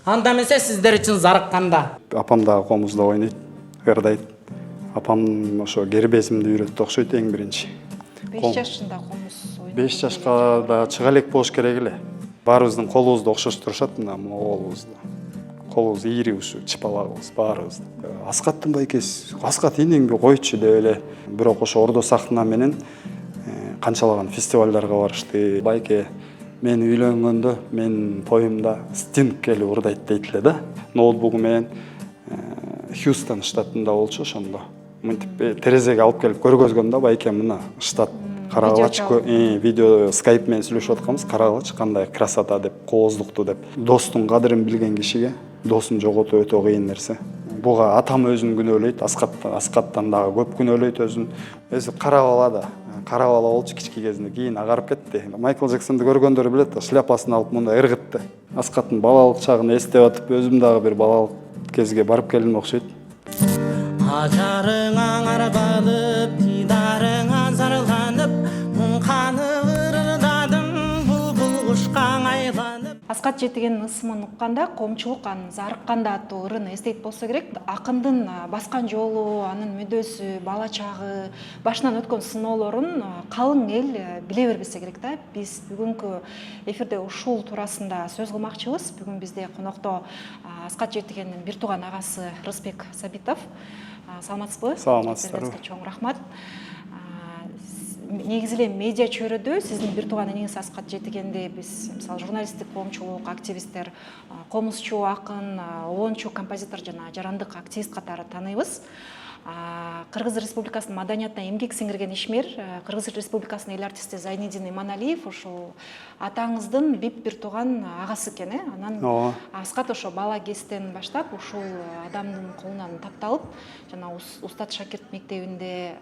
Анда эмесе сиздер үчүн зарыкканда. Апам дагы комузда ойнойт, ырдайт. Апам ошо кербезимди үйрөттү окшойт эң биринчи. 5 жашында комуз ойнойт. 5 жашка да чыга элек болуш керек эле. Баарыбыздын колубузду окшоштурушат мына оголубузду. Колубуз ийри ушу чыпалагыбыз баарыбызды. Аскаттын байкеси, Аскат энеңби койчу деп эле. Бирок ошо Ордо сахна менен канчалаган фестивалдарга барышты. Байке мен үйлөнгөндө мен тоюмда Стинг келип ырдайт дейт эле да. Ноутбугу менен Хьюстон штатында болчу ошондо. Мынтип терезеге алып келип көргөзгөндө байке мына штат карагылачы видео скайп менен сүйлөшүп атканбыз, карагылачы кандай красота деп, кооздукту деп. Достун кадырын билген кишиге досун жоготуу өтө кыйын нерсе. Буга атам өзүн күнөөлөйт, Аскаттан дагы көп күнөөлөйт өзүн. Өзү кара бала да, кара бала болчу кички кезинде, кийин агарып кетти. Майкл Джексонду көргөндөр билет, шляпасын алып мындай ыргытты. Аскаттын балалык чагын эстеп атып, өзүм дагы бир балалык кезге барып келдим окшойт. Ажарыңа арбалып, дидарыңа зарылганып, мунканы ырдадым, булбул кушка айланып. Аскат Жетигендин ысымын укканда коомчулук анын зарыкканда аттуу ырын эстейт болсо керек. Акындын баскан жолу, анын мүдөсү, бала чагы, башынан өткөн сыноолорун калың эл биле бербесе керек да. Биз бүгүнкү эфирде ушул туурасында сөз кылмакчыбыз. Бүгүн бизде конокто Аскат Жетигендин бир тууган агасы Рысбек Сабитов. Саламатсызбы? Саламатсыздарбы. Чоң рахмат. Негизи эле медиа чөйрөдө сиздин бир тууган эниңиз Аскат Жетигенди биз мисалы журналисттик коомчулук, активисттер, комузчу, акын, оончу, композитор жана жарандык активист катары тааныйбыз. Кыргыз Республикасынын маданиятына эмгек сиңирген ишмер, Кыргыз Республикасынын эл артисти Зайниддин Иманалиев ушул атаңыздын бир тууган агасы экен, Анан Аскат ошо бала кезден баштап ушул адамдын колунан тапталып, жана Устат Шакирт мектебинде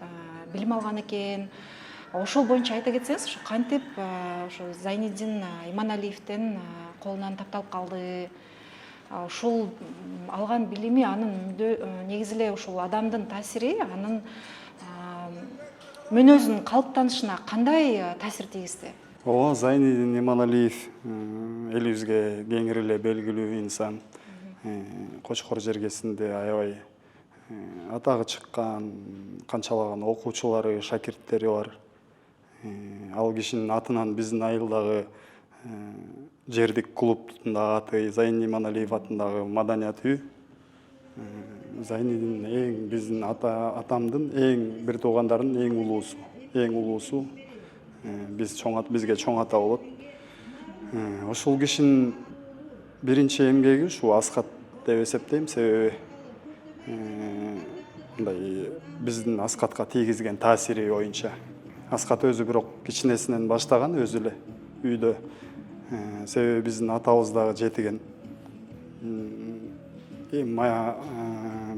билим алган экен. Ошол боюнча айта кетсеңиз, ошо кантип ошо Зайниддин Иманалиевдин колунан тапталып калды? Ушул алган билими, анын негизи эле ушул адамдын таасири, анын мүнөзүнүн калыптанышына кандай таасир тийгизди? Зайниддин Иманалиев элибизге кеңири эле белгилүү инсан. Кочкор жергесинде аябай атагы чыккан, канчалаган окуучулары, шакирттери бар. Ал кишинин атынан биздин айылдагы жердик клубтун да аты Зайниддин Иманалиев атындагы маданият үй. Зайниддин эң биздин атамдын эң бир туугандарынын эң улуусу. Бизге чоң ата болот. Ошол кишинин биринчи эмгеги ушу Аскат деп эсептейм, себеби мындай биздин Аскатка тийгизген таасири боюнча. Аскат өзү бирок кичинесинен баштаган өзү эле үйдө. Себеби биздин атабыз дагы Жетиген.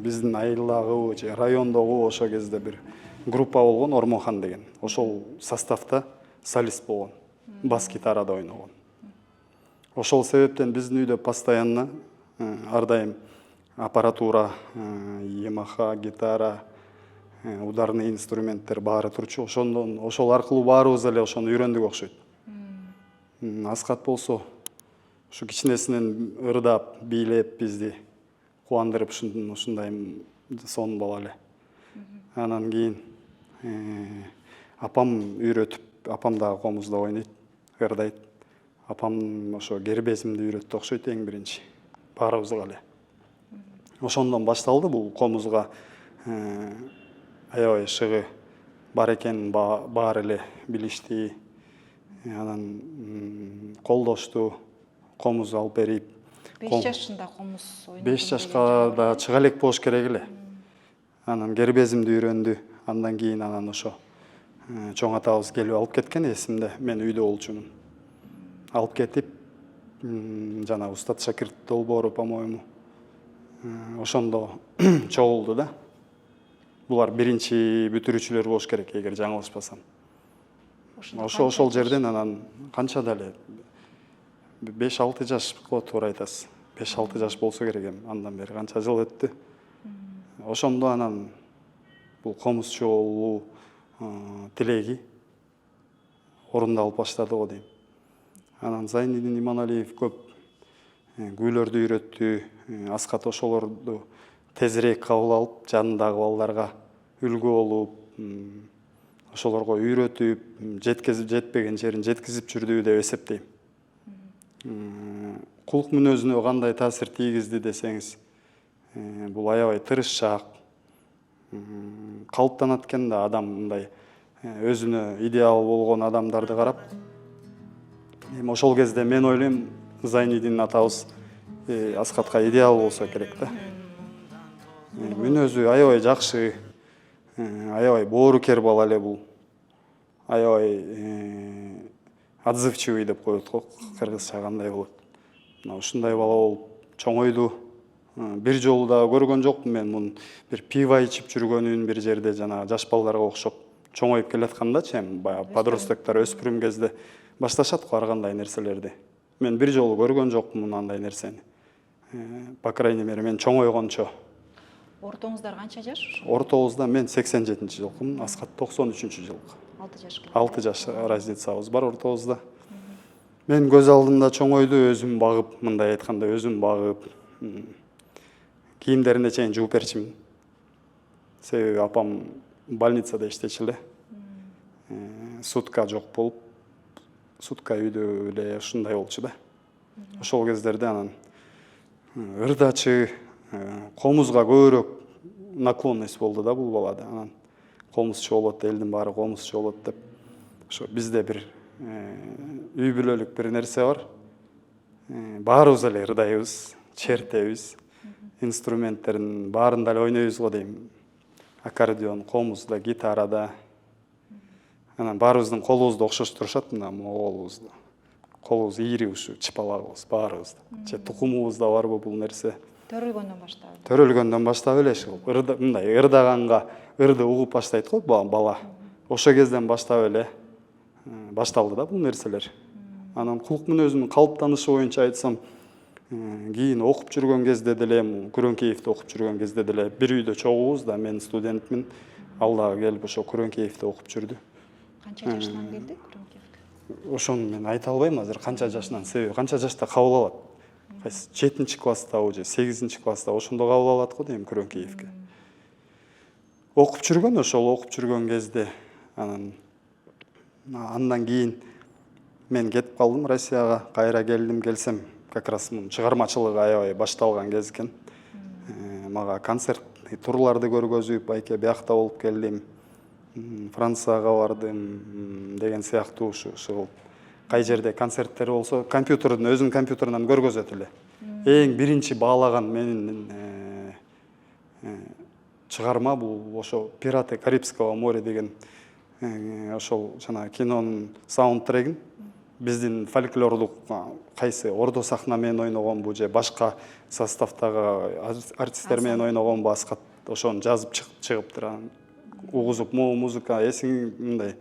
Биздин айылдагы же райондогу ошол кезде бир группа болгон, Ормохан деген. Ошол составта солист болгон, бас гитарада ойногон. Ошол себептен биздин үйдө постоянно ар дайым аппаратура, Ямаха, гитара, ударный инструменттер баары турчу. Ошол аркылуу баарыбыз эле ошону үйрөндүк окшойт. Аскат болсо ушу кичинесинен ырдап, бийлеп бизди кубандырып ушундай сонун бала эле. Анан кийин апам үйрөтүп, апам дагы комузда ойнойт, ырдайт. Апам ошо кербезимди үйрөттү окшойт эң биринчи. Баарыбызга эле. Ошондон башталды бул комузга аябай шыгы бар экенин баары эле билишти. Анан колдошту, комуз алып берип. 5 жашында комуз ойнойт. 5 жашка да чыга элек болуш керек эле. Анан кербезимди үйрөндү. Андан кийин ошо чоң атабыз келип алып кеткен, эсимде. Мен үйдө болчумун. Алып кетип, жана Устат Шакирт долбоору, по-моему, ошондо чогулду да. Булар биринчи бүтүрүүчүлөр болуш керек, эгер жаңылышпасам. Ошол жерден анан канча деле 5-6 жаш туура айтасыз. 5-6 жаш болсо керек эми. Андан бери канча жыл өттү. Ошондо анан бул комузчу болуу тилеги орундалып баштады го дейм. Анан Зайниддин Иманалиев көп күүлөрдү үйрөттү. Аскат ошолорду тезирээк кабыл алып, жанындагы балдарга үлгү болуп, ошолорго үйрөтүп, жетпеген жерин жеткизип жүрдү деп эсептейм. Кулк мүнөзүнө кандай таасир тийгизди десеңиз, бул аябай тырышчаак, калыптанат экен да адам мындай өзүнө идеал болгон адамдарды карап. Эми ошол кезде мен ойлойм, Зайнидин атабыз Аскатка идеал болсо керек да. Мүнөзү аябай жакшы, аябай боорукер бала эле бул. Аябай отзывчивый деп коет го, кыргызча кандай болот. Мына ушундай бала болуп чоңойду. Бир жолу дагы көргөн жокмун мен мунун бир пиво ичип жүргөнүн бир жерде, жана жаш балдарга окшоп чоңоюп келаткандачы, эми баягы подростоктор өспүрүм кезде башташат го ар кандай нерселерди. Мен бир жолу көргөн жокмун андай нерсени. По крайней мере, мен чоңойгончо. Ортоңуздар канча жаш? Ортобузда мен 87 жылкымын, Аскат 93 жылкы. 6 жашка. 6 жаш разницабыз бар ортобузда. Мен көз алдымда чоңойду, өзүм багып, мындай айтканда өзүм багып, кийимдерине чейин жууп берчимин. Себеби апам больницада иштечү эле. Сутка жок болуп, сутка үйдө эле ушундай болчу да. Ошол кездерде анан ырдачы, комузга көбүрөөк наклонность болду да бул балада. Анан комузчу болот, элдин баары комузчу болот деп. Ошо бизде бир үй бүлөлүк бир нерсе бар. Баарыбыз эле ырдайбыз, чертебиз, инструменттердин баарын да эле ойнойбуз го дейм. Аккордеон, комузда, гитарада. Анан баарыбыздын колубузду окшоштурушат, мына оголубузду. Колубуз ийри ушу чыпалагыбыз баарыбызда. Же тукумубузда барбы бул нерсе? Төрөлгөндөн баштап. Төрөлгөндөн баштап эле ушул мындай ырдаганга ырды угуп баштайт го бала. Ошо кезден баштап эле башталды да бул нерселер. Анан кулк мүнөзүнүн калыптанышы боюнча айтсам, кийин окуп жүргөн кезде деле, Күрөңкеевде окуп жүргөн кезде деле бир үйдө чогубуз да, мен студентмин. Ал дагы келип ошо Күрөңкеевде окуп жүрдү. Канча жашынан келди Күрөңкеевге? Ошону мен айта албайм азыр канча жашынан, себеби канча жашта кабыл алат. Кайсы 7-класстабы же 8-класста ошондо кабыл алат го дейм Күрөңкеевге. Окуп жүргөн, ошол окуп жүргөн кезде андан кийин мен кетип калдым Россияга, кайра келсем, как раз чыгармачылык аябай башталган кез экен. Мага концерт турларды көргөзүп, байке биякта болуп келдим. Францияга бардым деген сыяктуу ушул кай жерде концерттер болсо, өзүнүн компьютеринен көргөзөт эле. Эң биринчи баалаган менин чыгарма бул ошо «Пираты Карибского моря» деген ошол жана кинонун саундтрегин биздин фольклорлук кайсы ордо сахна менен ойногонбу же башка составтагы артисттер менен ойногонбу, Аскат ошону жазып чыгыптыр. Угузуп, музыка эсиң мындай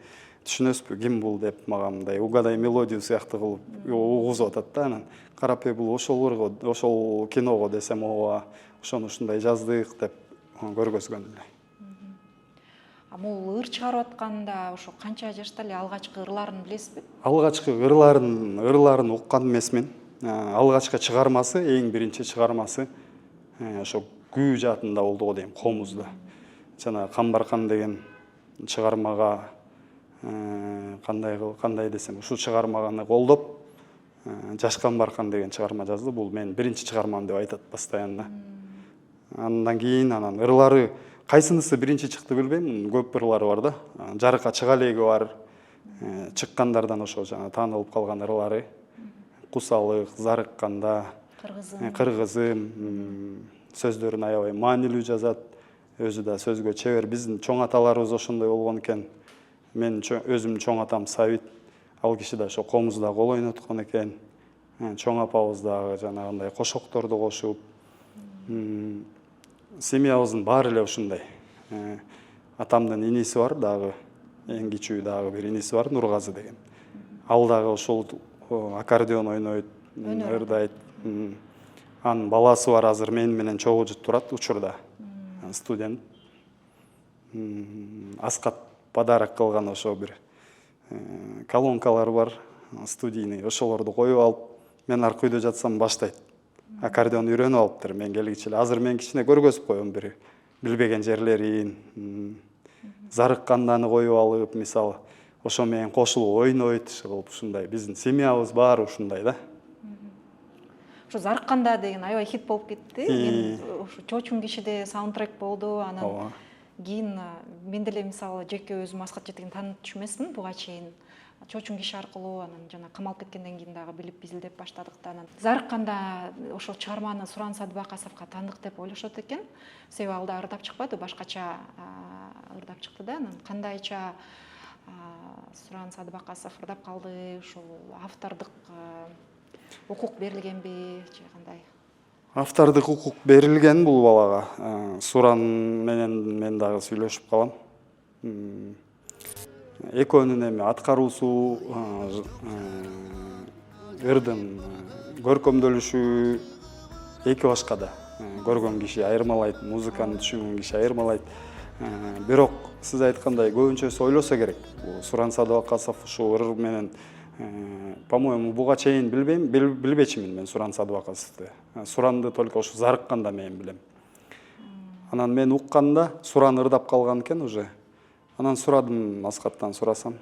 түшүнөсүзбү ким бул деп мага мындай угадай мелодию сыяктуу кылып угузуп атат да. Анан карап бул ошол киного десем, ооба ошону ушундай жаздык деп көргөзгөн эле. Бул ыр чыгарып атканда ошо канча жашта эле алгачкы ырларын билесизби? Алгачкы ырларын уккан эмесмин. Алгачкы чыгармасы, эң биринчи чыгармасы ошо күү жаатында болду го дейм, комузда. Жана Камбаркан деген чыгармага кандай десем, ушул чыгарманы колдоп Жаш Камбаркан деген чыгарма жазды. Бул менин биринчи чыгармам деп айтат постоянно. Андан кийин ырлары кайсынысы биринчи чыкты билбейм, көп ырлары бар да. Жарыкка чыга элеги бар. Чыккандардан ошо жана таанылып калган ырлары. Кусалык, зарыкканда, кыргызым сөздөрүн аябай маанилүү жазат. Өзү да сөзгө чебер. Биздин чоң аталарыбыз ошондой болгон экен. Мен өзүмдүн чоң атам Сабит, ал киши да ошо комузда кол ойноткон экен. Чоң апабыз дагы жанагындай кошокторду кошуп. Семьябыздын баары эле ушундай. Атамдын иниси бар дагы, эң кичүү дагы бир иниси бар, Нургазы деген. Ал дагы ошол аккордеон ойнойт, ырдайт. Анын баласы бар, азыр мен менен чогуу турат учурда. Студент. Аскат подарок кылган ошо бир колонкалар бар, студийный. Ошолорду коюп алып, мен аркы үйдө жатсам баштайт. аккордеон үйрөнүп алыптыр мен келгиче эле. Азыр мен кичине көргөзүп коем бир билбеген жерлерин, зарыкканданы коюп алып, мисалы ошо менен кошулуп ойнойт, кылып ушундай биздин семьябыз баары ушундай да. Ушу зарыкканда деген аябай хит болуп кетти. Мен ушу чоочун кишиде саундтрек болду. Анан кийин мен деле мисалы жеке өзүм Аскат Жетегенди таанытчу эмесмин буга чейин. Чоочун киши аркылуу анан жана камалып кеткенден кийин дагы билип изилдеп баштадык да. Анан зарыкканда ошол чыгарманы Суран Садыбакасовго таандык деп ойлошот экен. Себеби ал да ырдап чыкпады, башкача ырдап чыкты да. Анан кандайча Суран Садыбакасов ырдап калды, ушул автордук укук берилгенби же кандай? Автордук укук берилген бул балага. Суран менен мен дагы сүйлөшүп калам. Экөөнүн эми аткаруусу, ырдын көркөмдөлүшү эки башка да. Көргөн киши айырмалайт, музыканы түшүнгөн киши айырмалайт. Бирок сиз айткандай көбүнчөсү ойлосо керек. Суран Садыбакасов ушул ыр менен по-моему буга чейин билбечимин мен Суран Садыбакасовду. Суранды только ушу зарыкканда мен билем. Анан мен укканда Суран ырдап калган экен уже. Анан сурадым, Аскаттан сурасам.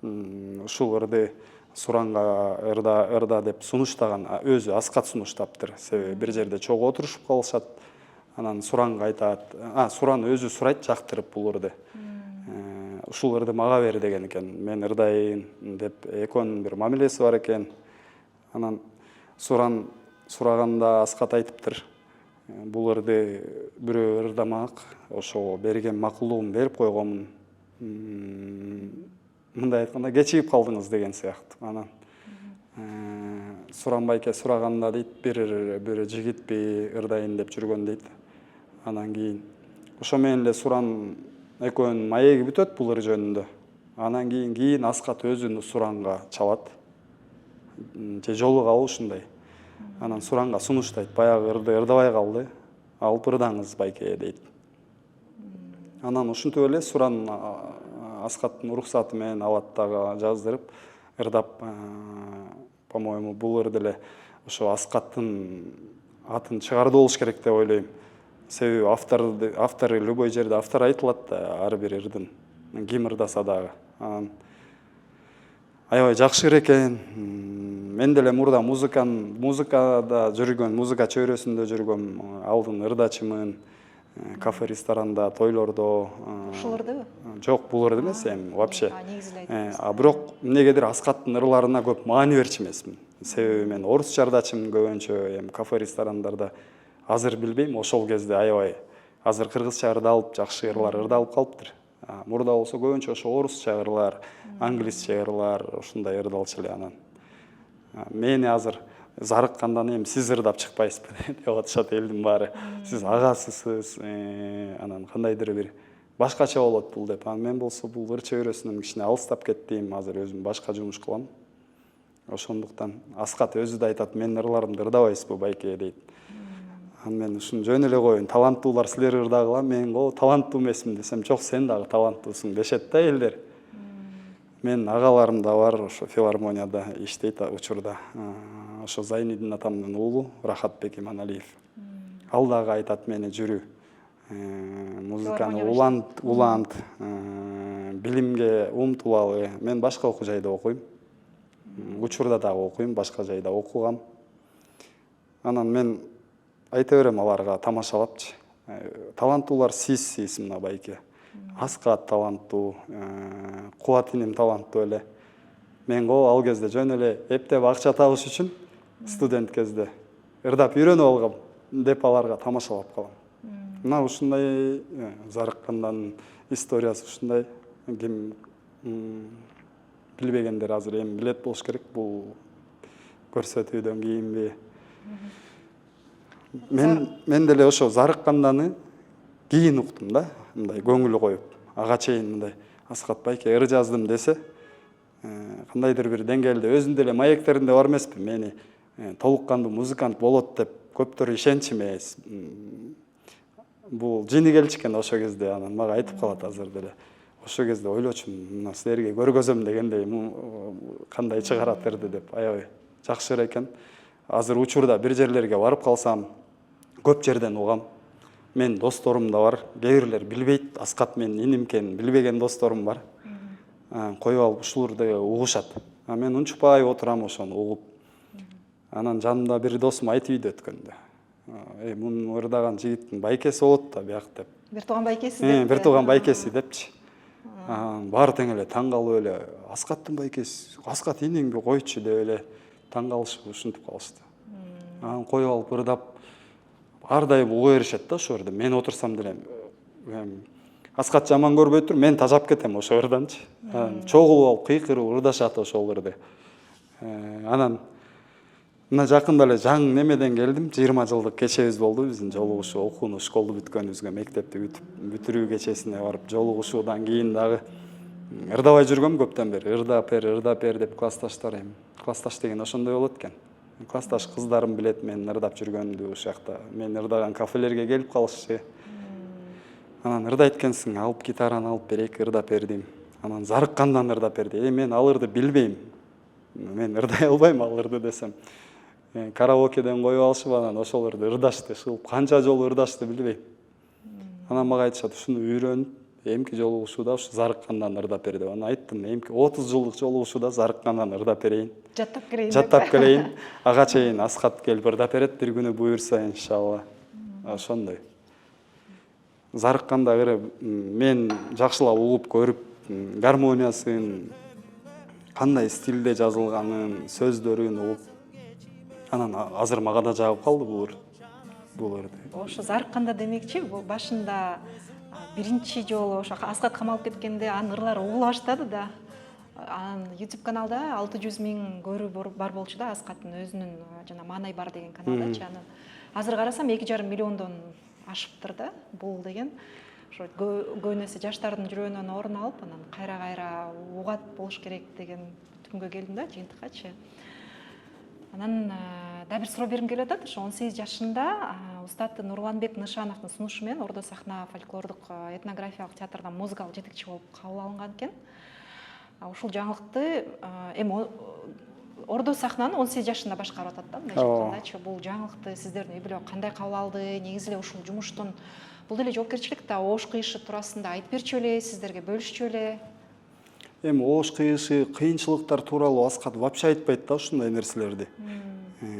Ушул ырды Суранга ырда деп сунуштаган, өзү Аскат сунуштаптыр. Себеби бир жерде чогуу отурушуп калышат. Анан Суранга айтат, Суран өзү сурайт жактырып бул ырды. Ушул ырды мага бер деген экен. Мен ырдайын деп экөөнүн бир мамилеси бар экен. Анан Суран сураганда Аскат айтыптыр. Бул ырды бирөө ырдамак, ошого берген макулдугумду берип койгонмун. Мындай айтканда кечигип калдыңыз деген сыяктуу. Анан Суран байке сураганда дейт, бир жигитпи ырдайын деп жүргөн дейт. Анан кийин ошо менен эле Суран экөөнүн маеги бүтөт бул ыр жөнүндө. Анан кийин Аскат өзүн Суранга чалат. Же жолугабы ушундай. Анан Суранга сунуштайт, баягы ырды ырдабай калды. Алып ырдаңыз байке дейт. Анан ушинтип эле Суран Аскаттын уруксаты менен алат дагы жаздырып ырдап, по-моему, бул ырды эле ошо Аскаттын атын чыгарды болуш керек деп ойлойм. Себеби автору любой жерде автор айтылат да, ар бир ырдын. Ким ырдаса дагы. Аябай жакшы ыр экен. Мен деле мурда музыкада жүргөн, музыка чөйрөсүндө жүргөм, алдын ырдачымын. Кафе, ресторанда, тойлордо. Ушул ырдыбы? Жок, бул ырды эмес эми вообще. Бирок эмнегедир Аскаттын ырларына көп маани берчү эмесмин. Себеби мен орусча ырдачымын көбүнчө, эми кафе, ресторандарда. Азыр билбейм, ошол кезде аябай. Азыр кыргызча ырдалып, жакшы ырлар ырдалып калыптыр. Мурда болсо көбүнчө ошо орусча ырлар, англисче ырлар ушундай ырдалчу эле. Анан мени азыр зарыккандан эми сиз ырдап чыкпайсызбы деп атышат элдин баары. Сиз агасысыз, анан кандайдыр бир башкача болот бул деп. Мен болсо бул ыр чөйрөсүнөн кичине алыстап кеттим. Азыр өзүм башка жумуш кылам. Ошондуктан Аскат өзү да айтат, менин ырларымды ырдабайсызбы байке дейт. Мен ушуну жөн эле коеюн, таланттуулар силер ырдагыла, мен таланттуу эмесмин десем, жок, сен дагы таланттуусуң дешет да элдер. Мен агаларым да бар, ошо филармонияда иштейт учурда. Ошо Зайнидин атамдын уулу Рахатбек Иманалиев. Ал дагы айтат мени жүрү. Музыканы улант, билимге умтулалы. Мен башка окуу жайда окуйм. Учурда дагы окуйм, башка жайда окугам. Анан мен айта берем аларга тамашалапчы. Таланттуулар сиз мына байке. Аскат таланттуу, Кубат иним таланттуу эле. Мен ал кезде жөн эле эптеп акча табыш үчүн студент кезде ырдап үйрөнүп алгам деп аларга тамашалап калам. Мына ушундай зарыккандан историясы ушундай. Ким билбегендер азыр эми билет болуш керек бул көрсөтүүдөн кийинби. Мен деле ошо зарыкканданы кийин уктум да, мындай көңүл коюп. Ага чейин мындай Аскат байке ыр жаздым десе, кандайдыр бир деңгээлде өзүнүн деле маектеринде бар эмеспи. Мени толук кандуу музыкант болот деп көптөр ишенчү эмес. Бул жини келчү экен ошо кезде, анан мага айтып калат азыр деле. Ошо кезде ойлочумун, мына силерге көргөзөм дегендей кандай чыгарат ырды деп. Аябай жакшы экен. азыр учурда бир жерлерге барып калсам көп жерден угам. Мен досторум да бар. Кээ бирлер билбейт, Аскат менин иним экенин билбеген досторум бар. Коюп алып ушуларды угушат. Мен унчукпай отурам ошону угуп. Анан жанымда бир досум айтып үйдө өткөндө. Мунун ырдаган жигиттин байкеси болот да бияк деп. Бир тууган байкеси деп. Бир тууган байкеси депчи. Баары тең эле таң калып эле Аскаттын байкеси, Аскат инеңби койчу деп эле таң калышып ушинтип калышты. Анан коюп алып ырдап ар дайым уга беришет да ошо жерде. Мен отурсам деле Аскат жаман көрбөй тур, мен тажап кетем ошо ырданчы. Чогулуп алып кыйкырып ырдашат ошол ырды. Анан мына жакында эле жаңы немеден келдим. 20 жылдык кечебиз болду биздин жолугушуу, окууну школду бүткөнүбүзгө, мектепти бүтүрүү кечесине барып жолугушуудан кийин дагы ырдабай жүргөм көптөн бери. Ырдап бер деп классташтар эми. Классташ деген ошондой болот экен. Классташ кыздарым билет менин ырдап жүргөнүмдү, ошол жакта мен ырдаган кафелерге келип калышчы. Анан ырдайт экенсиң, алып гитараны алып берейик, ырдап бердим. Анан зарыккандан ырдап берди. Мен ал ырды билбейм. Мен ырдай албайм ал ырды десем. Караокеден коюп алышып анан ошол ырды ырдашты. Канча жолу ырдашты билбейм. Анан мага айтышат, ушуну үйрөнүп, эмки жолугушууда ушу зарыккандан ырдап бер деп. Анан айттым, эмки 30 жылдык жолугушууда зарыккандан ырдап берейин. Жаттап келейин. Ага чейин Аскат келип ырдап берет бир күнү буюрса иншалла. Ошондой. Зарыкканда мен жакшылап угуп көрүп, гармониясын, кандай стилде жазылганын, сөздөрүн угуп, анан азыр мага да жагып калды бул ырды. Ошо зарыкканда демекчи, бул башында биринчи жолу ошо Аскат камалып кеткенде анын ырлары угула баштады да. Анан YouTube каналда 600 000 көрүү бар болчу да, Аскаттын өзүнүн жана Маанай бар деген каналдачы. Анан азыр карасам 2,5 миллиондон ашыптыр да бул деген. Ошо көбүнесе жаштардын жүрөгүнөн орун алып, анан кайра угат болуш керек деген түкүмгө келдим да, жыйынтыкчы. Анан да бир суроо бергим келип атат. Ошо 18 жашында устат Нурланбек Нышановдун сунушу менен Ордо сахна фольклордук этнографиялык театрдан музыкалык жетекчи болуп кабыл алынган экен. Ушул жаңылыкты эми Ордо сахнаны 18 жашында башкарып атат да, мындай айткандачы. Бул жаңылыкты сиздердин үй бүлө кандай кабыл алды? Негизи эле ушул жумуштун бул деле жоопкерчилик да, оош кыйышы туурасында айтып берчү эле, сиздерге бөлүшчү эле. Эми оош кыйышы, кыйынчылыктар тууралуу Аскат вообще айтпайт да ушундай нерселерди.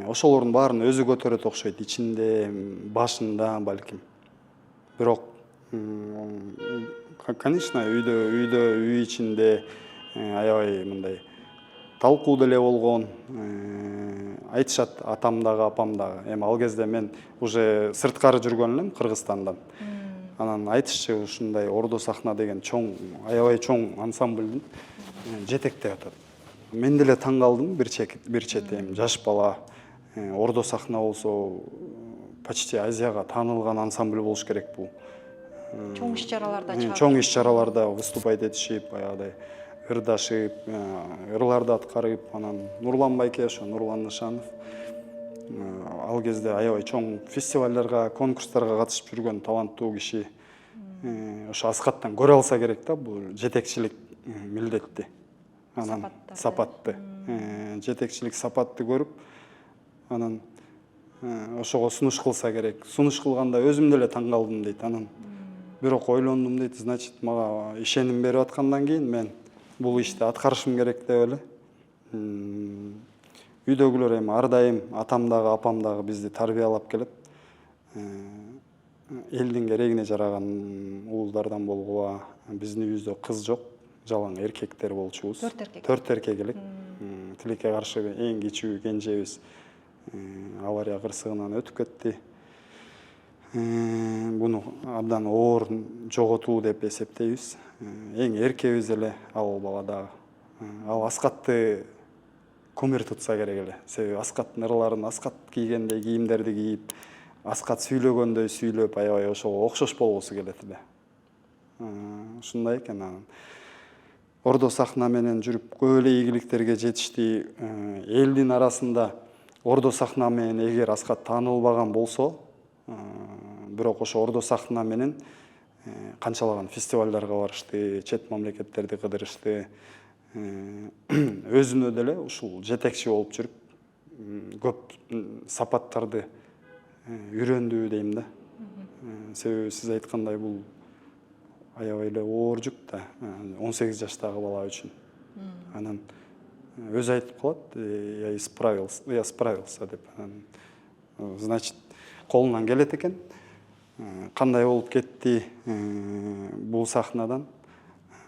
Ошолордун баарын өзү көтөрөт окшойт, ичинде, башында балким. Бирок конечно, үй ичинде аябай мындай талкуу деле болгон. Айтышат атам дагы, апам дагы. Эми ал кезде мен уже сырткары жүргөн элем Кыргызстандан. Анан айтышчы ушундай Ордо сахна деген чоң, аябай чоң ансамблдин жетектеп атат. Мен деле таң калдым бир чети, эми жаш бала. Ордо сахна болсо почти Азияга таанылган ансамбль болуш керек бул. Чоң иш-чараларда чыгып. Чоң иш-чараларда выступать этишип, аягдай ырдашып, ырларды аткарып, анан Нурлан байке, ошо Нурлан Нышанов ал кезде аябай чоң фестивалдарга, конкурстарга катышып жүргөн таланттуу киши. Ошо Аскаттан көрө алса керек да бул жетекчилик милдетти. Анан сапатты. Жетекчилик сапатты көрүп, анан ошого сунуш кылса керек. Сунуш кылганда өзүм деле таң калдым дейт. Анан бирок ойлондум дейт, значит, мага ишеним берип аткандан кийин мен бул ишти аткарышым керек деп эле. Үйдөгүлөр эми ар дайым атам дагы, апам дагы бизди тарбиялап келет. Элдин керегине жараган уулдардан болгула. Биздин үйүбүздө кыз жок, жалаң эркектер болчубуз. 4 эркек элек. Тилекке каршы эң кичүү кенжебиз авария кырсыгынан өтүп кетти. Буну абдан оор жоготуу деп эсептейбиз. Эң эркебиз эле ал бала дагы. Ал Аскатты көмөр тутса керек эле. Себеби Аскаттын ырларын Аскат кийгендей кийимдерди кийип, Аскат сүйлөгөндөй сүйлөп, аябай ошого окшош болгусу келет эле. Ушундай экен. Ордо сахна менен жүрүп көп эле ийгиликтерге жетишти. Элдин арасында Ордо сахна менен эгер Аскат таанылбаган болсо, бирок ошо Ордо сахна менен канчалаган фестивалдарга барышты, чет мамлекеттерди кыдырышты. Өзүнө деле ушул жетекчи болуп жүрүп, көп сапаттарды үйрөндү дейм да. Себеби сиз айткандай бул аябай эле оор жүк да 18 жаштагы бала үчүн. Анан өзү айтып калат, я справился деп. Значит, колунан келет экен. Кандай болуп кетти бул сахнадан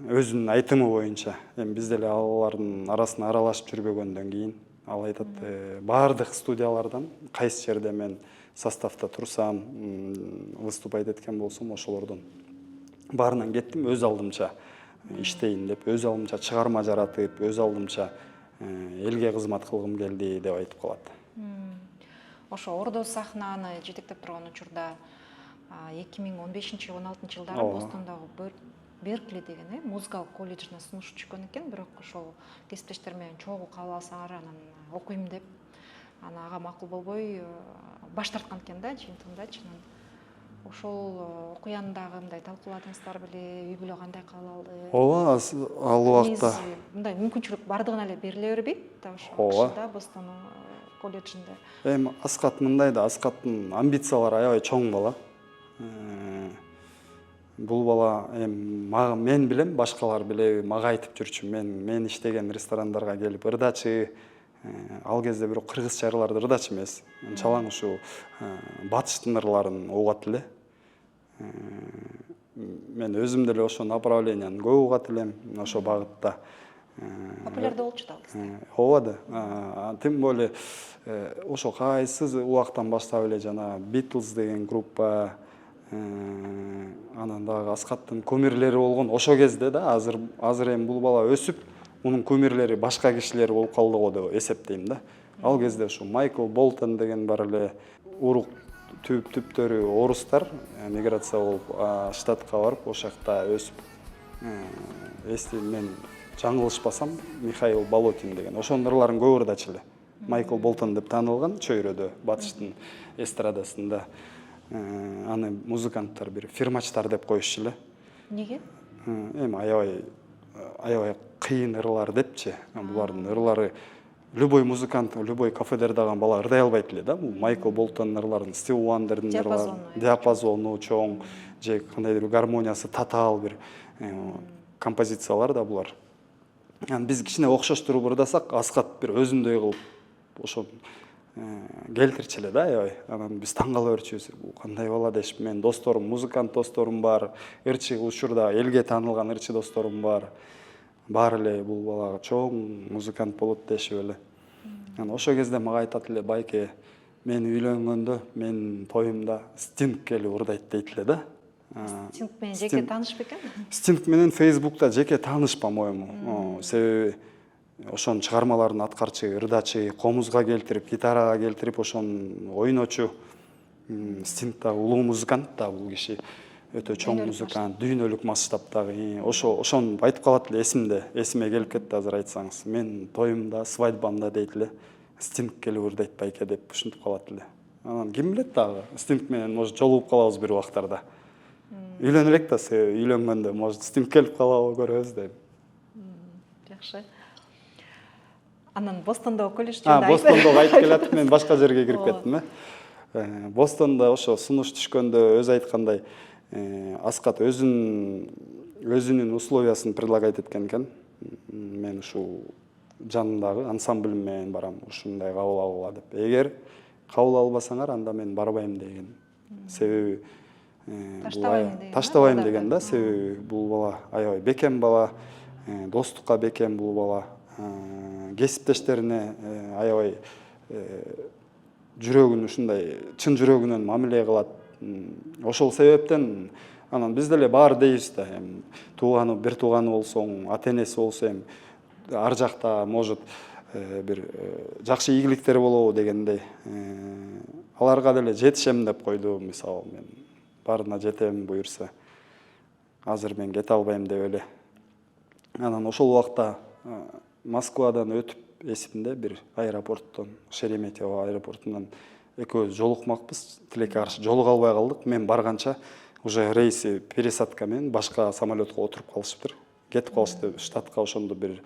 өзүнүн айтымы боюнча. Эми биз деле алардын арасына аралашып жүрбөгөндөн кийин ал айтат, баардык студиялардан кайсы жерде мен составта турсам, выступать эткен болсом, ошолордон баарынан кеттим, өз алдымча иштейин деп, өз алдымча чыгарма жаратып, өз алдымча элге кызмат кылгым келди деп айтып калат. Ошо Ордо сахнаны жетектеп турган учурда 2015-16 жылдары Бостондогу Беркли деген музыкалык колледжине сунуш түшкөн экен, бирок ошол кесиптештер менен чогуу кабыл алсаңар анан окуйм деп, ана ага макул болбой баш тарткан экен да, жыйынтыгындачы. Ошол окуяны дагы мындай талкууладыңыздар беле, үй бүлө кандай кабыл алды? Ооба, ал убакта мындай мүмкүнчүлүк бардыгына эле бериле бербейт да ошол да Бостон колледжинде. Эми Аскат мындай да, Аскаттын амбициялары аябай чоң бала. Бул бала мен билем, башкалар билеби, мага айтып жүрчү. Мен иштеген ресторандарга келип ырдачы, ал кезде бирок кыргызча ырларды ырдачы эмес. Чалаң ушу батыштын ырларын угат эле. Мен өзүм деле ошо направленияны көп угат элем, ошо багытта. Популярдуу болчу да ал кезде. Ооба да. Тем более ошо кайсы убактан баштап эле жана Beatles деген группа, анан дагы Аскаттын көмүрлери болгон ошо кезде да. Азыр эми бул бала өсүп, мунун көмүрлери башка кишилер болуп калды го деп эсептейм да. Ал кезде ушу Майкл Болтон деген бар эле, урук түптөрү орустар, миграция болуп штатка барып, ошол жакта өсүп, мен жаңылышпасам, Михаил Болотин деген, ошонун ырларын көп ырдачу эле. Майкл Болтон деп таанылган чөйрөдө, батыштын эстрадасында. Аны музыканттар бир фирмачтар деп коюшчу эле. Неге? Эми аябай кыйын ырлар депчи. Булардын ырлары любой музыкант, любой кафедер дагы бала ырдай албайт эле да. Бул Майкл Болтондун ырларын, Стив Уандердин ырлары, диапазону чоң, же кандайдыр гармониясы татаал бир композициялар да булар. Биз кичине окшоштуруп ырдасак, Аскат бир өзүндөй кылып ошо келтирчү эле да, аябай. Анан биз таң кала берчүбүз. Бул кандай бала дешип, мен досторум, музыкант досторум бар, ырчы учурда элге таанылган ырчы досторум бар. Баары эле бул балага чоң музыкант болот дешип эле. Анан ошол кезде мага айтат эле, байке, мен үйлөнгөндө, мен тоюмда Стинг келип ырдайт дейт эле да. Стинг менен жеке тааныш бекен? Стинг менен Фейсбукта жеке тааныш, по-моему. Себеби ошонун чыгармаларын аткарчы, ырдачы, комузга келтирип, гитарага келтирип, ошон ойночу. Стинг да улуу музыкант да, бул киши өтө чоң музыкант, дүйнөлүк масштабтагы. Ошон айтып калат эле, эсиме келип кетти азыр айтсаңыз. Мен тоюмда, свадьбамда дейт эле, Стинг келип ырдайт байке деп ушинтип калат эле. Анан ким билет дагы, Стинг менен может жолугуп калабыз бир убактарда. Үйлөнөлүк да, үйлөнгөндө может Стинг келип калабы көрөбүз деп. Жакшы. Анан Бостондогу колледжде Бостондогу айтып келатып, мен башка жерге кирип кеттим. Бостонда ошо сунуш түшкөндө өзү айткандай, Аскат өзүнүн условиясын предлагать эткен экен. Мен ушул жанындагы ансамблим менен барам, ушундай кабыл алгыла деп. Эгер кабыл албасаңар, анда мен барбайм деген. Себеби таштабайм деген да. Себеби бул бала аябай бекем бала, достукка бекем бул бала. Кесиптештерине аябай жүрөгүн ушундай чын жүрөгүнөн мамиле кылат. Ошол себептен анан биз деле баары дейбиз да, тууганы, бир тууганы болсоң, ата-энеси болсо ар жакта может бир жакшы ийгиликтер болобу дегендей. Аларга деле жетишем деп койду, мисалы мен баарына жетем буюрса. Азыр мен кете албайм деп эле. Анан ошол убакта Москвадан өтүп, эсимде бир аэропорттон, Шереметьево аэропортунан экөөбүз жолукмакпыз, тилекке каршы жолуга албай калдык. Мен барганча уже рейси пересадка менен башка самолетко отуруп калышыптыр. Кетип калышты штатка, ошондо бир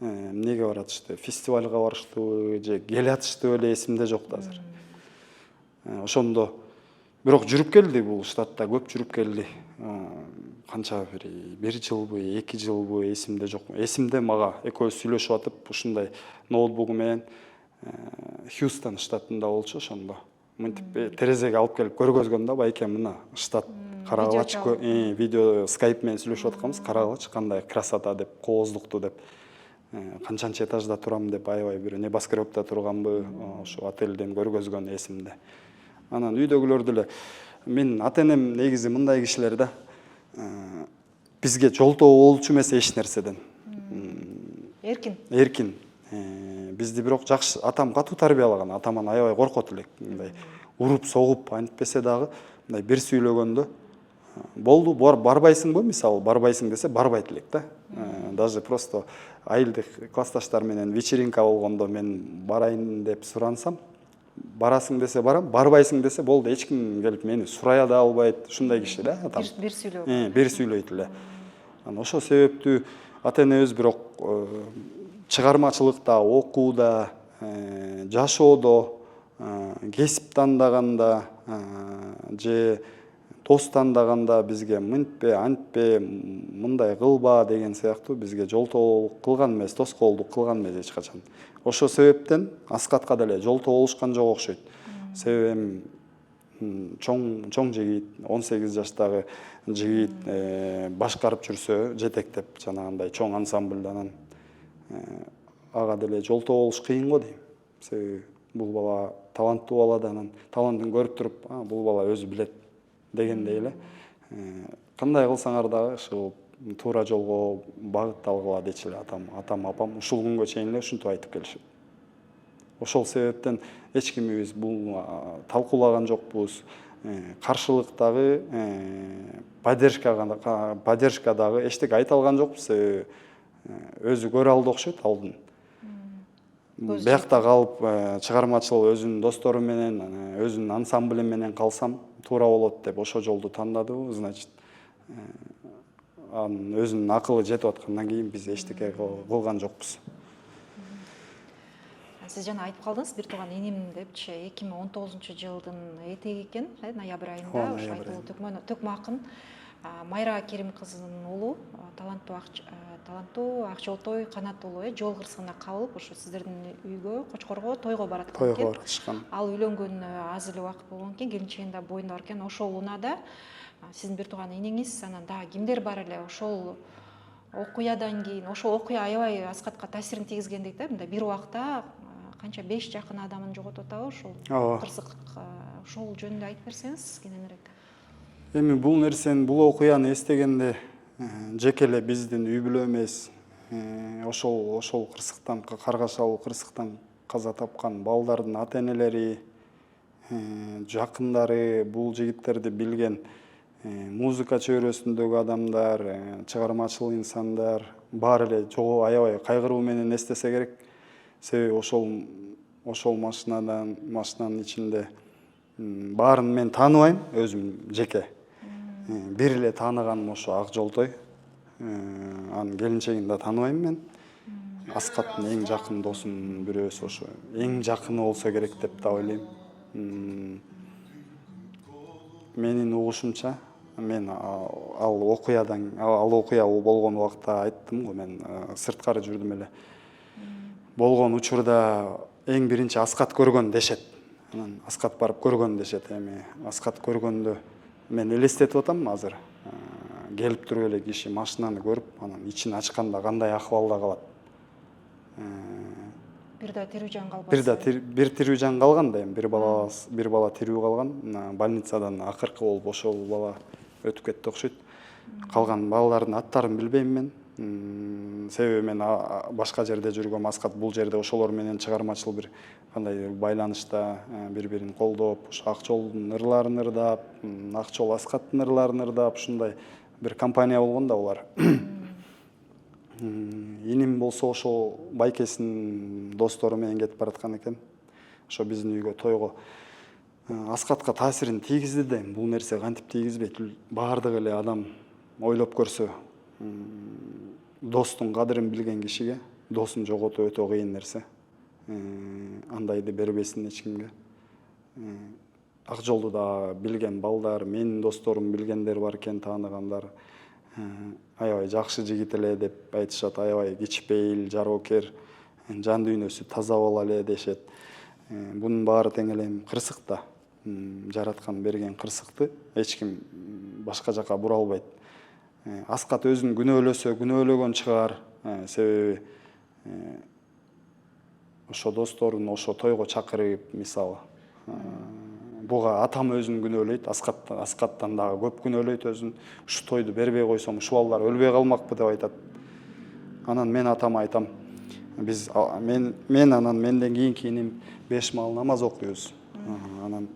эмнеге баратышты, фестивальга барыштыбы же келатыштыбы эле эсимде жок да азыр. Ошондо бирок жүрүп келди, бул штатта көп жүрүп келди. Канча бир жылбы, 2 жылбы эсимде жок. Эсимде мага экөөбүз сүйлөшүп атып, ушундай ноутбугу менен Хьюстон штатында болчу ошондо. Мынтип терезеге алып келип көргөзгөн да, байке мына штат карагылачы, видео скайп менен сүйлөшүп атканбыз, карагылачы кандай красота деп, кооздукту деп. Канчанчы этажда турам деп, аябай бир небоскребте турганбы, ошо отелден көргөзгөн эсимде. Анан үйдөгүлөр деле, мен ата-энем негизи мындай кишилер да, бизге жолтоо болчу эмес эч нерседен. Эркин. Бизди бирок жакшы, атам катуу тарбиялаган, атаман аябай коркот элек, мындай уруп, согуп, антпесе дагы, мындай бир сүйлөгөндө болду, барбайсыңбы, мисалы, барбайсың десе барбайт элек да. Даже просто айылдык классташтар менен вечеринка болгондо мен барайын деп сурансам, барасың десе барам, барбайсың десе болду, эч ким келип мени сурая да албайт, ушундай киши да атам. Бир сүйлөө. Бир сүйлөйт эле. Анан ошол себептүү ата-энебиз бирок чыгармачылыкта, окууда, жашоодо, кесип тандаганда же дос тандаганда бизге мынтпе, антпе, мындай кылба деген сыяктуу бизге жолтоо кылган эмес, тоскоолдук кылган эмес эч качан. Ошол себептен Аскатка деле жолтоо болушкан жок окшойт. Себеби чоң жигит, 18 жаштагы жигит башкарып жүрсө, жетектеп жанагындай чоң ансамбльде, анан ага деле жолтоо болуш кыйын го дейм. Себеби бул бала таланттуу бала да, анан талантын көрүп туруп, бул бала өзү билет дегендей эле. Кандай кылсаңар дагы ушул туура жолго багытталгыла дечи эле атам, апам ушул күнгө чейин эле ушинтип айтып келишет. Ошол себептен эч кимибиз бул талкуулаган жокпуз. Каршылыктагы поддержка дагы эчтеке айта алган жокпуз. Себеби өзү көрө алды окшойт алдын. Биякта калып, чыгармачыл өзүнүн достору менен, өзүнүн ансамблі менен калсам туура болот деп ошол жолду тандадыбы, значит, өзүнүн акылы жетип аткандан кийин биз эчтеке кылган жокпуз. Сиз жана айтып калдыңыз, бир тууган энем депчи, 2019 жылдын этеги экен, ноябрь айында ошо айтылуу төкмө акын Майра Керим кызынын уулу, таланттуу Акчолтой Канат уулу жол кырсыгына кабылып, ошо сиздердин үйгө, Кочкорго тойго барат экен. Тойго барышкан. Ал үйлөнгөнүнө аз эле убакыт болгон экен, келинчегин да боюнда бар экен. Ошол унаада сиздин бир тууган энеңиз, анан дагы кимдер бар эле ошол окуядан кийин, ошол окуя аябай Аскатка таасирин тийгизген дейт да. Мындай бир убакта канча 5 жакын адамын жоготуп атабы ошол кырсык. Ошол жөнүндө айтып берсеңиз кененирээк. Эми бул нерсени, бул окуяны эстегенде жеке эле биздин үй бүлө эмес, ошол кырсыктан, каргашалуу кырсыктан каза тапкан балдардын ата-энелери, жакындары, бул жигиттерди билген музыка чөйрөсүндөгү адамдар, чыгармачыл инсандар баары эле аябай кайгыруу менен эстесе керек. Себеби ошол машинанын ичинде баарын мен тааныбайм, өзүм жеке. Бир эле тааныганым ошо Акжолтой. Анын келинчегин да тааныбайм мен. Аскаттын эң жакын досунун бирөөсү ошо. Эң жакыны болсо керек деп да ойлойм. Менин угушумча, мен ал окуя болгон убакта айттым го, мен сырткары жүрдүм эле. Болгон учурда эң биринчи Аскат көргөн дешет. Анан Аскат барып көргөн дешет. Эми Аскат көргөндө мен элестетип атам азыр. Келип туруп эле киши машинаны көрүп, анан ичин ачканда кандай акыбалда калат. Бир да тирүү жан калбаса. Бир тирүү жан калган да, эми бир бала тирүү калган. Больницадан акыркы болуп ошол бала өтүп кетти окшойт. Калган балдардын аттарын билбейм мен. Себеби мен башка жерде жүргөм, Аскат бул жерде ошолор менен чыгармачыл бир кандай байланышта бири-бирин колдоп, ошо Акчолдун ырларын ырдап, Акчол Аскаттын ырларын ырдап, ушундай бир компания болгон да булар. Иним болсо ошо байкесинин достору менен кетип бараткан экен. Ошо биздин үйгө тойго Аскатка таасирин тийгизди да, бул нерсе кантип тийгизбейт. Баардык эле адам ойлоп көрсө, достун кадырын билген кишиге досун жоготуу өтө кыйын нерсе. Андайды бербесин эч кимге. Ак жолду да билген балдар, менин досторум билгендер бар экен, тааныгандар. Аябай жакшы жигит эле деп айтышат, аябай кичпейил, жароокер, жан дүйнөсү таза боло эле дешет. Бунун баары тең эле кырсык да. Жараткан берген кырсыкты эч ким башка жака бура албайт. Аскат өзүн күнөөлөсө күнөөлөгөн чыгар. Себеби ошо досторун ошо тойго чакырып, мисалы, буга атам өзүн күнөөлөйт, Аскаттан дагы көп күнөөлөйт өзүн. Ушу тойду бербей койсом, ушу балдар өлбөй калмакпы деп айтат. Анан мен атама айтам, мен анан менден кийинки иним 5 маал намаз окуйбуз. Анан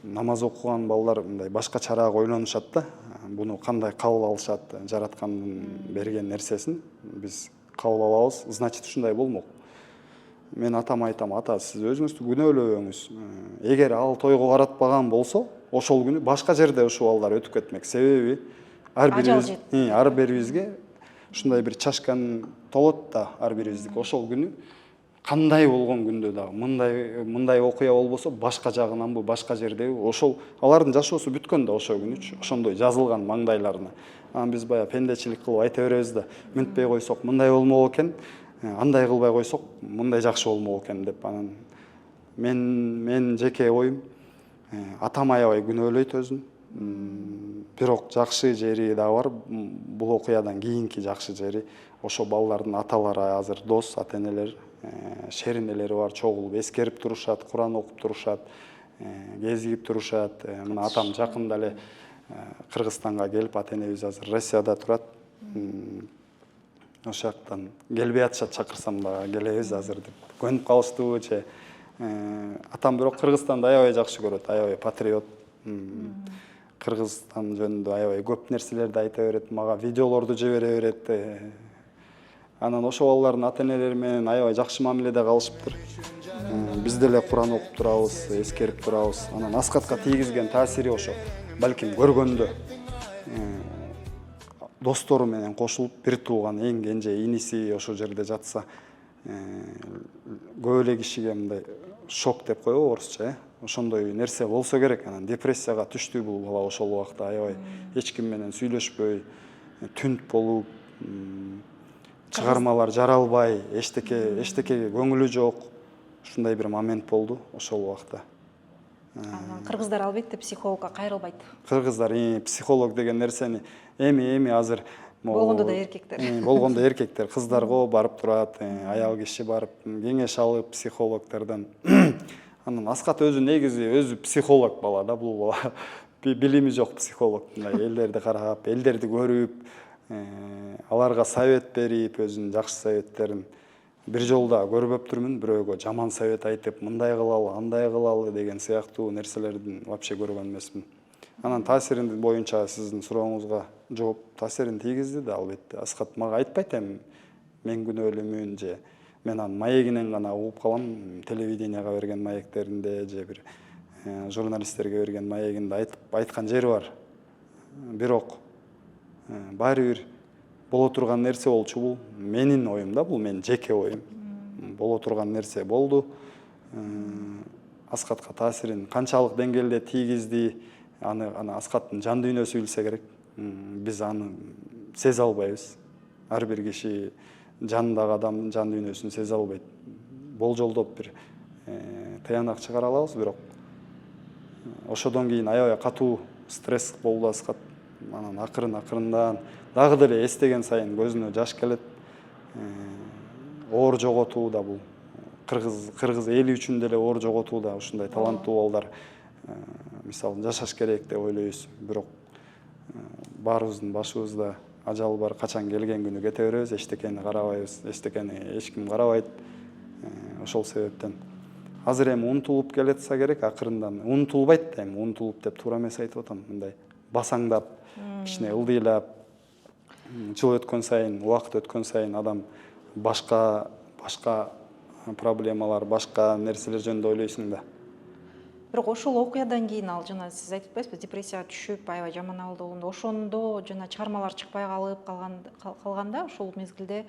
намаз окуган балдар мындай башка чарага ойлонушат да. Буну кандай кабыл алышат, жараткандын берген нерсесин биз кабыл алабыз. Значит, ушундай болмок. Мен атама айтам, ата, сиз өзүңүздү күнөөлөбөңүз. Эгер ал тойго баратпаган болсо, ошол күнү башка жерде ушул балдар өтүп кетмек. Себеби ар бирибизге ушундай бир чашкан толот да, ар бирибиздики. Ошол күнү кандай болгон күндө дагы мындай окуя болбосо, башка жагынанбы, башка жердеби, ошол алардын жашоосу бүткөн да ошол күнүчү. Ошондой жазылган маңдайларына. Анан биз бая пендечилик кылып айта беребиз да, мүнтпей койсок мындай болмок экен, андай кылбай койсок мындай жакшы болмок экен деп. Анан мен жеке оюм, атам аябай күнөөлөйт өзүн. Бирок жакшы жери да бар. Бул окуядан кийинки жакшы жери ошо балдардын аталары азыр дос, ата-энелер, шеринелери бар, чогулуп эскерип турушат, Куран окуп турушат, кезигип турушат. Мына атам жакында эле Кыргызстанга келип, ата-энебиз азыр Россияда турат. Ошол жактан келбей атышат, чакырсам да келебиз азыр деп көнүп калыштыбы же. Атам бирок Кыргызстанды аябай жакшы көрөт, аябай патриот. Кыргызстан жөнүндө аябай көп нерселерди айта берет, мага видеолорду жибере берет. Анан ошол балдардын ата-энелери менен аябай жакшы мамиледе калышыптыр. Биз деле Куран окуп турабыз, эскерип турабыз. Анан Аскатка тийгизген таасири ошо. Балким көргөндө достору менен кошулуп, бир тууган эң кенже иниси ошол жерде жатса, көп эле кишиге мындай шок деп коебу орусча, ошондой нерсе болсо керек. Анан депрессияга түштү бул бала ошол убакта, аябай эч ким менен сүйлөшпөй, түнт болуп, чыгармалар жаралбай, эчтекеге көңүлү жок. Ушундай бир момент болду ошол убакта. Кыргыздар албетте психологко кайрылбайт. Кыргыздар психолог деген нерсени эми азыр болгондо да эркектер кыздарга барып турат, аял киши барып кеңеш алып психологдордон. Анан Аскат өзү психолог бала да, бул бала билими жок психолог. Элдерди карап, элдерди көрүп, аларга совет берип, өзүнүн жакшы советтерин бир жолда көрбөптүрмүн. Бирөөгө жаман совет айтып, мындай кылалы, андай кылалы деген сыяктуу нерселердин вообще көргөн эмесмин. Анан таасирин боюнча сиздин сурооңузга жооп, таасирин тийгизди да, албетте. Аскат мага айтпайт эми мен күнөөлүүмүн же мен анын маегинен гана угуп калам, телевиденияга берген маектеринде же бир журналисттерге берген маегинде айткан жери бар. Бирок баары бир боло турган нерсе болчу. Бул менин оюм да, бул менин жеке оюм. Боло турган нерсе болду. Аскатка таасирин канчалык деңгээлде тийгизди, аны Аскаттын жан дүйнөсү билсе керек. Биз аны сезе албайбыз. Ар бир киши жанындагы адамдын жан дүйнөсүн сезе албайт. Болжолдоп бир тыянак чыгара алабыз, бирок ошодон кийин аябай катуу стресс болду Аскат. Анан акырындан дагы деле эстеген сайын көзүнө жаш келет. Оор жоготуу да бул кыргыз эли үчүн деле оор жоготуу да, ушундай таланттуу балдар мисалы жашаш керек деп ойлойбуз. Бирок баарыбыздын башыбызда ажал бар, качан келген күнү кете беребиз, эчтекени карабайбыз, эч ким карабайт. Ошол себептен азыр эми унутулуп келатса керек, акырындан унутулбайт да, эми унутулуп деп туура эмес айтып атам, мындай басаңдап, кичине ылдыйлап, жыл өткөн сайын, убакыт өткөн сайын адам башка проблемалар, башка нерселер жөнүндө ойлойсуң да. Бирок ошол окуядан кийин ал жана сиз айтып атпайсызбы, депрессияга түшүп, аябай жаман абалда болгондо, ошондо жана чыгармалар чыкпай калып калганда, ошол мезгилде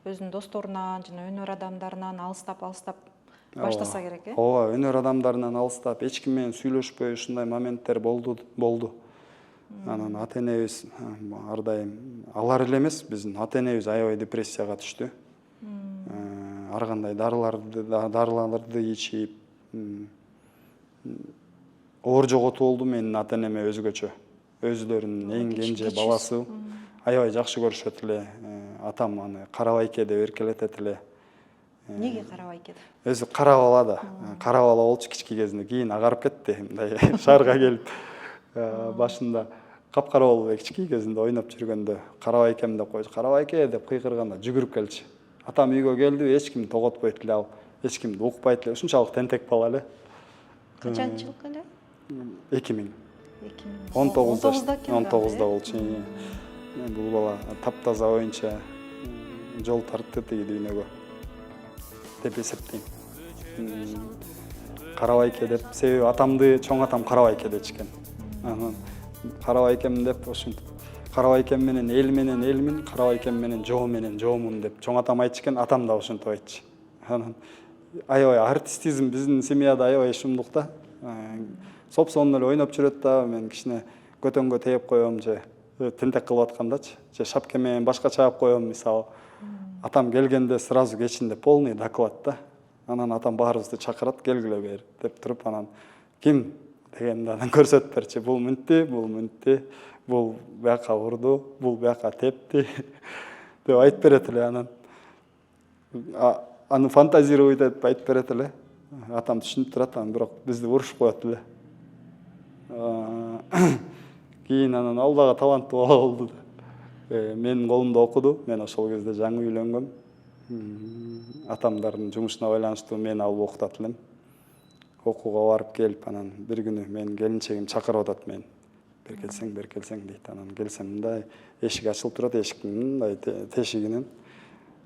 өзүнүн досторунан жана өнөр адамдарынан алыстап баштаса керек, ооба, өнөр адамдарынан алыстап, эч ким менен сүйлөшпөй ушундай моменттер болду. Анан ата энебиз ар дайым алар эле эмес, биздин ата энебиз аябай депрессияга түштү. Ар кандай дарыларды ичип, оор жоготуп болду. Менин ата энеме өзгөчө. Өзүлөрүнүн эң кенже баласы. Аябай жакшы көрүшөт эле. Атам аны карабайке деп эркелетет эле. Неге карабайке? Өзү кара бала да. Кара бала болчу кички кезинде, кийин агарып кетти. Мындай шаарга келип башында капкара болуп кички кезинде ойноп жүргөндө карабайкем деп койчу. Карабайке деп кыйкырганда жүгүрүп келчү. Атам үйгө келди, эч ким тоготпойт эле ал. Эч кимди укпайт эле. Ушунчалык тентек бала эле. Качанчы жыл эле? 2000. 19-да болчу. Бул бала таптаза боюнча жол тартты тиги дүйнөгө деп эсептейм. Карабайке деп, себеби атамды чоң атам карабайке дечкен. Анан карабайкем деп ушинтип карабайкем менен элмин, карабайкем менен жоомун деп чоң атам айтышкен, атам да ошентип айтчу. Анан аябай артистизм биздин семьяда аябай шумдук да. Сопсонун эле ойноп жүрөт да, мен кичине көтөнгө тээп коем же тентек кылып аткандачы, же шапке менен башка чаап коем мисалы. Атам келгенде сразу кечин деп полный доклад да. Анан атам баарыбызды чакырат, келгиле бери деп туруп, анан ким дегенде анан көрсөтүп берчү. Бул мынтти, бул бияка урду, бул бияка тепти деп айтып берет эле. Анан аны фантазировать этип айтып берет эле. Атам түшүнүп турат, анан бирок бизди урушуп коет эле. Кийин анан ал дагы таланттуу бала болду да. Менин колумда окуду. Мен ошол кезде жаңы үйлөнгөм. Атамдардын жумушуна байланыштуу мени алып окутат элем. Окууга барып келип, анан бир күнү менин келинчегим чакырып атат мени. Бер келсең дейт. Анан келсем мындай эшик ачылып турат, эшиктин мындай тешигинен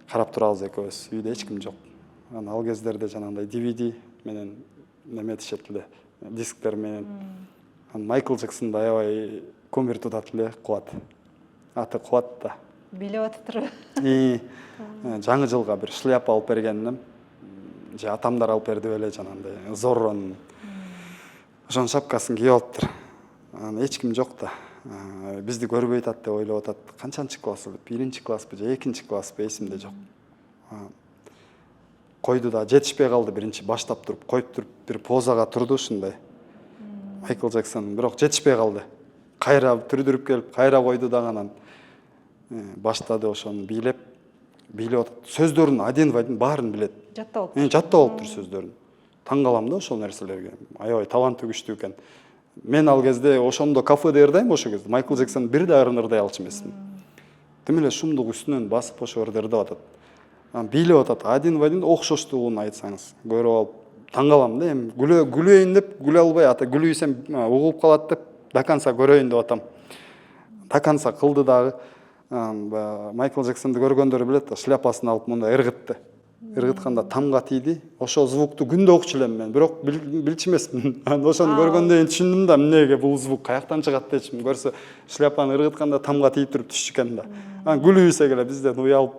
карап турабыз экөөбүз. Үйдө эч ким жок. Анан ал кездерде жанагындай DVD менен неметишет эле, дисктер менен. Анан Майкл Джексонду аябай көмүр тутат эле Кубат. Аты Кубат да. Билип атыптырбы? Жаңы жылга бир шляпа алып бергенмин. Же атамдар алып берди беле, жанагындай Зорронун. Ошонун шапкасын кийип алыптыр. Анан эч ким жок да. Бизди көрбөй атат деп ойлоп атат. Канчанчы класс деп? 1-чи класспы же 2-чи класспы эсимде жок. Койду да, жетишпей калды биринчи баштап туруп, коюп туруп бир позага турду ушундай. Майкл Джексон, бирок жетишпей калды. Кайра түрдүрүп келип, кайра койду дагы, анан баштады ошону бийлеп атат. Сөздөрүн один в один баарын билет. Жаттап алыптыр сөздөрүн. Таң калам да ошол нерселерге. Аябай таланты күчтүү экен. Мен ал кезде ошондо кафеде ырдайм ошол кезде. Майкл Джексон бир да ырдай алчу эмесмин. Тим эле шумдук үстүнөн басып ошо жерде ырдап атат. Бийлеп атат, один в один окшоштугун айтсаңыз. Көрүп алып таң калам да, эми күлөйүн деп күлө албай, ата күлүүсем угулуп калат деп до конца көрөйүн деп атам. До конца кылды дагы. Майкл Джексонду көргөндөр билет да, шляпасын алып мындай ыргытты. Ыргытканда тамга тийди. Ошол звукту күндө окчу элем мен, бирок билчү эмесмин. Ошону көргөндөн кийин түшүндүм да, эмнеге бул звук каяктан чыгат дечим. Көрсө шляпаны ыргытканда тамга тийип туруп түшчү экен да. Күлүүсөк эле бизден уялып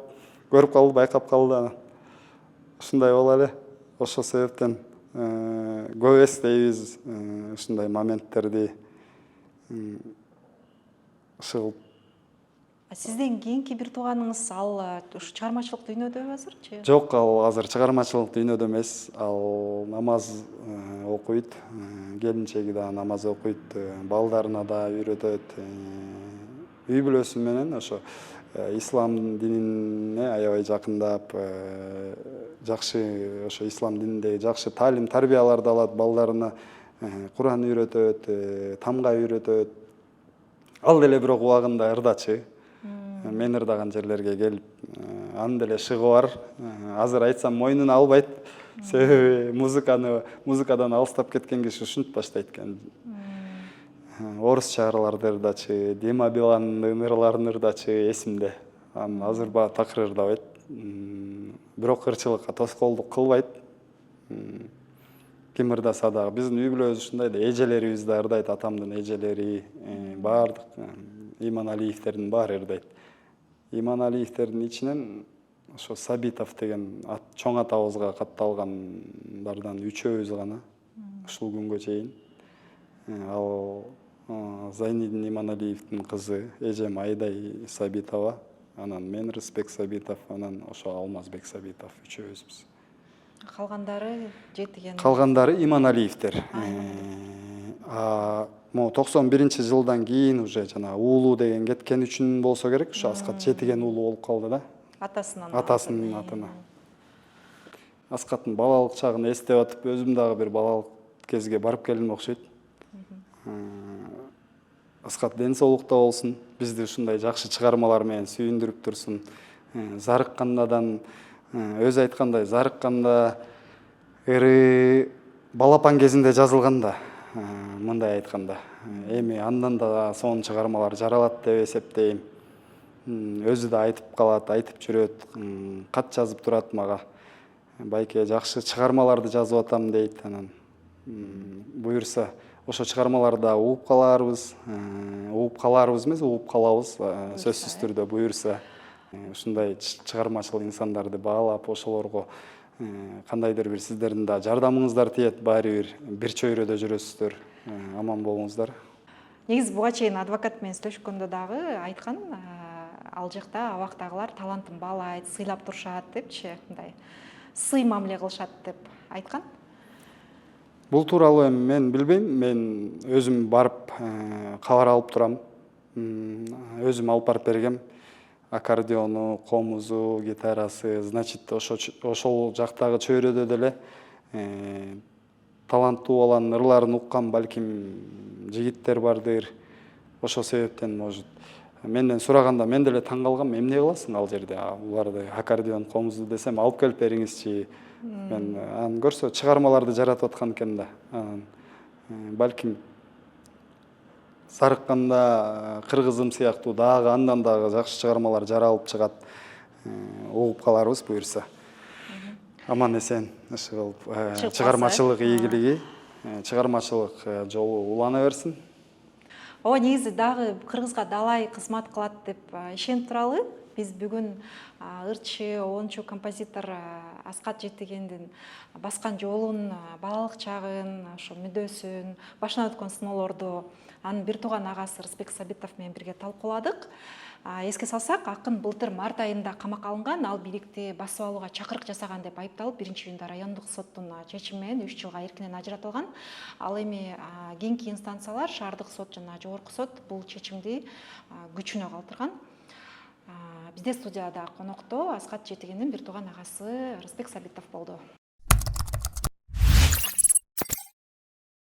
көрүп калды, байкап калды. Ушундай боло эле. Ошол себептен көп эстейбиз ушундай моменттерди. Ушул Сизден кийинки бир тууганыңыз ал ушу чыгармачылык дүйнөдөбү азырчы? Жок, ал азыр чыгармачылык дүйнөдө эмес. Ал намаз окуйт, келинчеги да намаз окуйт, балдарына да үйрөтөт. Үй бүлөсү менен ошо ислам динине аябай жакындап, жакшы ошо ислам дининдеги жакшы таалим тарбияларды алат, балдарына Куран үйрөтөт, тамга үйрөтөт. Ал деле бирок убагында ырдачы. Мен ырдаган жерлерге келип, анын деле шыгы бар. Азыр айтсам мойнуна албайт. Себеби музыкадан алыстап кеткен киши ушинтип баштайт экен. Орусча ырларды ырдачы, Дима Биландын ырларын ырдачы эсимде. Азыр баа такыр ырдабайт. Бирок ырчылыкка тоскоолдук кылбайт. Ким ырдаса дагы биздин үй бүлөбүз ушундай да, эжелерибиз да ырдайт, атамдын эжелери, баардык Иманалиевтердин баары ырдайт. Иманалиевтердин ичинен ошо Сабитов деген чоң атабызга катталгандардан 3-өбүз гана ушул күнгө чейин. Ал Зайнидин Иманалиевдин кызы эжем Айдай Сабитова, анан мен Рысбек Сабитов, анан ошо Алмазбек Сабитов 3-өбүзбүз. Калгандары жетиген. Калгандары Иманалиевдер. Могу 91-жылдан кийин уже жана уулу деген кеткен үчүн болсо керек, ушу Аскат Жетиген уулу болуп калды да. Атасынын атына. Аскаттын балалык чагын эстеп атып, өзүм дагы бир балалык кезге барып келдим окшойт. Аскат ден соолукта болсун, бизди ушундай жакшы чыгармалар менен сүйүндүрүп турсун. Зарыккандадан өзү айткандай, зарыкканда ыры балапан кезинде жазылган да, мындай айтканда. Эми андан да сонун чыгармалар жаралат деп эсептейм. Өзү да айтып калат, айтып жүрөт, кат жазып турат мага. Байке жакшы чыгармаларды жазып атам дейт, анан буюрса ошо чыгармаларда угуп каларбыз эмес, угуп калабыз, сөзсүз түрдө буюрса. Ушундай чыгармачыл инсандарды баалап, ошолорго кандайдыр бир сиздердин да жардамыңыздар тиет, баары бир чөйрөдө жүрөсүздөр. Аман болуңуздар. Негизи буга чейин адвокат менен сүйлөшкөндө дагы айткан, ал жакта абактагылар талантын баалайт, сыйлап турушат депчи, мындай сый мамиле кылышат деп айткан. Бул тууралуу эми мен билбейм, мен өзүм барып кабар алып турам. Өзүм алып барып бергем. Аккордеону, комузу, гитарасы, значит, ошол жактагы чөйрөдө деле таланттуу баланын ырларын уккан балким жигиттер бардыр. Ошол себептен может менден сураганда мен деле таң калгам, эмне кыласың ал жерде? Буларды аккордеон, комузду десем, алып келип бериңизчи. Мен аны көрсө чыгармаларды жаратып аткан экен да. Балким Зарыкканда кыргызым сыяктуу дагы андан дагы жакшы чыгармалар жаралып чыгат. Угуп каларбыз буюрса. Аман эсен ушул чыгармачылык ийгилиги, чыгармачылык жолу улана берсин. Ооба, негизи дагы кыргызга далай кызмат кылат деп ишенип туралы. Биз бүгүн ырчы, оончу композитор Аскат Жетигендин баскан жолун, балалык чагын, ошо мүдөөсүн, башынан өткөн сыноолорду анын бир тууган агасы Рысбек Сабитов менен бирге талкууладык. Эске салсак, акын былтыр март айында камакка алынган, ал бийликти басып алууга чакырык жасаган деп айыпталып, 1-июнда райондук соттун чечими менен 3 жылга эркинен ажыратылган. Ал эми кийинки инстанциялар, шаардык сот жана жогорку сот бул чечимди күчүнө калтырган. Бизде студияда конокто Аскат Жетигендин бир тууган агасы Рысбек Сабитов болду.